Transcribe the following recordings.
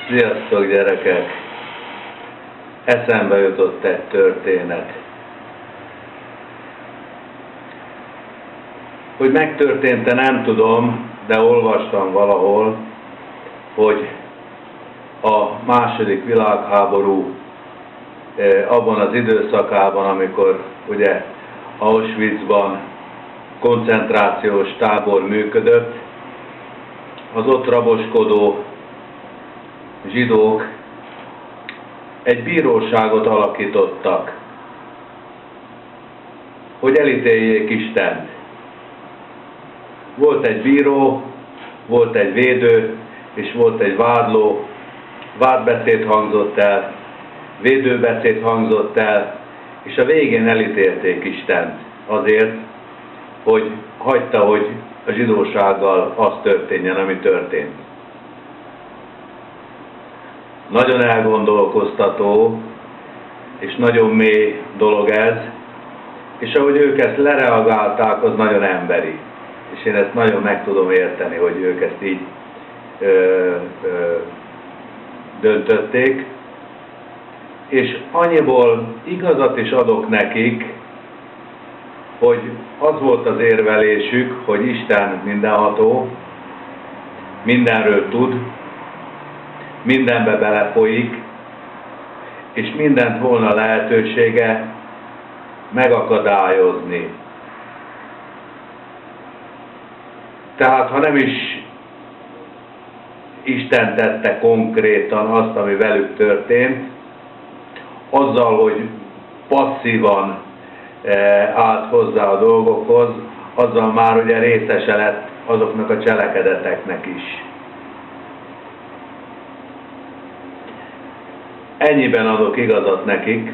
Sziasztok, gyerekek! Eszembe jutott egy történet. Hogy megtörtént-e, nem tudom, de olvastam valahol, hogy a II. Világháború abban az időszakában, amikor ugye Auschwitzban koncentrációs tábor működött, az ott raboskodó zsidók egy bíróságot alakítottak, hogy elítéljék Istent. Volt egy bíró, volt egy védő, és volt egy vádló. Vádbeszéd hangzott el, védőbeszéd hangzott el, és a végén elítélték Istent azért, hogy hagyta, hogy a zsidósággal az történjen, ami történt. Nagyon elgondolkoztató, és nagyon mély dolog ez, és ahogy ők ezt lereagálták, az nagyon emberi. És én ezt nagyon meg tudom érteni, hogy ők ezt így döntötték. És annyiból igazat is adok nekik, hogy az volt az érvelésük, hogy Isten mindenható, mindenről tud, mindenbe belefolyik, és mindent volna lehetősége megakadályozni. Tehát, ha nem is Isten tette konkrétan azt, ami velük történt, azzal, hogy passzívan állt hozzá a dolgokhoz, azzal már ugye részese lett azoknak a cselekedeteknek is. Ennyiben adok igazat nekik,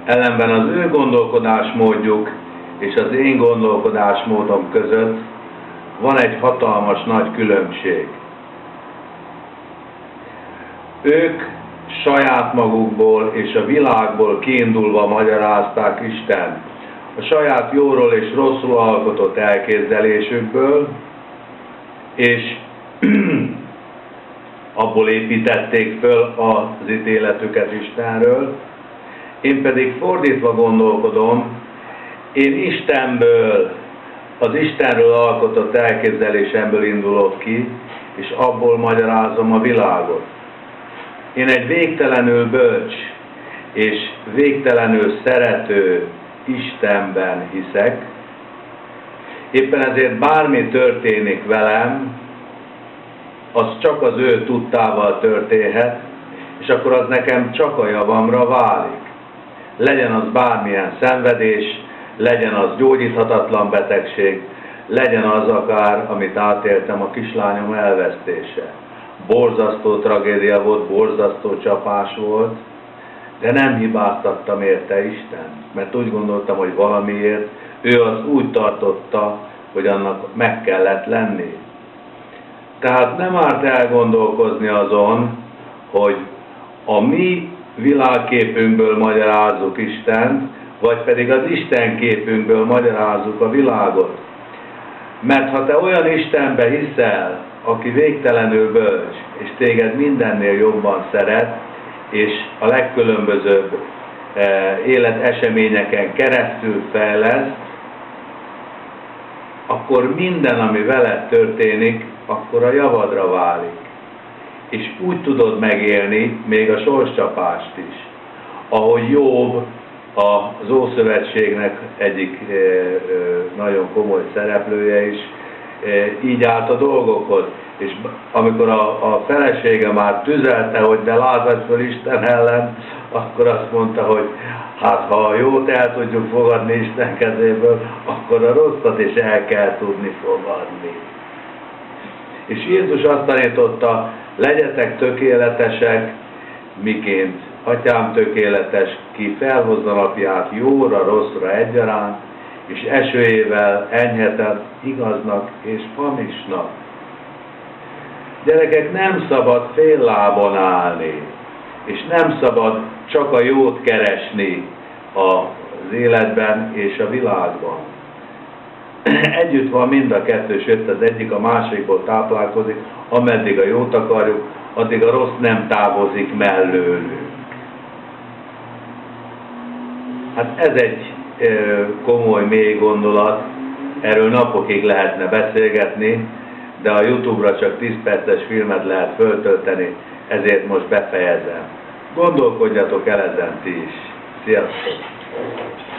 ellenben az ő gondolkodásmódjuk és az én gondolkodásmódom között van egy hatalmas nagy különbség. Ők saját magukból és a világból kiindulva magyarázták Istent, a saját jóról és rosszul alkotott elképzelésükből, és abból építették föl az ítéletüket Istenről. Én pedig fordítva gondolkodom, én Istenből, az Istenről alkotott elképzelésemből indulok ki, és abból magyarázom a világot. Én egy végtelenül bölcs és végtelenül szerető Istenben hiszek, éppen ezért bármi történik velem, az csak az ő tudtával történhet, és akkor az nekem csak a javamra válik. Legyen az bármilyen szenvedés, legyen az gyógyíthatatlan betegség, legyen az akár, amit átéltem, a kislányom elvesztése. Borzasztó tragédia volt, borzasztó csapás volt, de nem hibáztattam érte Istent, mert úgy gondoltam, hogy valamiért ő az úgy tartotta, hogy annak meg kellett lenni. Tehát nem árt elgondolkozni azon, hogy a mi világképünkből magyarázzuk Istent, vagy pedig az Isten képünkből magyarázzuk a világot. Mert ha te olyan Istenbe hiszel, aki végtelenül bölcs, és téged mindennél jobban szeret, és a legkülönbözőbb életeseményeken keresztül fejleszt, akkor minden, ami veled történik, akkor a javadra válik. És úgy tudod megélni még a sorscsapást is. Ahogy Jobb, az Ószövetségnek egyik nagyon komoly szereplője is, így állt a dolgokhoz. És amikor a felesége már tüzelte, hogy de lázadj fel Isten ellen, akkor azt mondta, hogy hát ha a jót el tudjuk fogadni Isten kezéből, akkor a rosszat is el kell tudni fogadni. És Jézus azt tanította, legyetek tökéletesek, miként Atyám tökéletes, ki felhozza napját jóra, rosszra egyaránt, és esőjével enyheten igaznak és hamisnak. Gyerekek, nem szabad fél lábon állni, és nem szabad csak a jót keresni az életben és a világban. együtt van mind a kettő, sőt az egyik a másikból táplálkozik, ameddig a jót akarjuk, addig a rossz nem távozik mellőlünk. Hát ez egy komoly, mély gondolat, erről napokig lehetne beszélgetni, de a YouTube-ra csak 10 perces filmet lehet föltölteni, ezért most befejezem. Gondolkodjatok el ezen ti is. Sziasztok!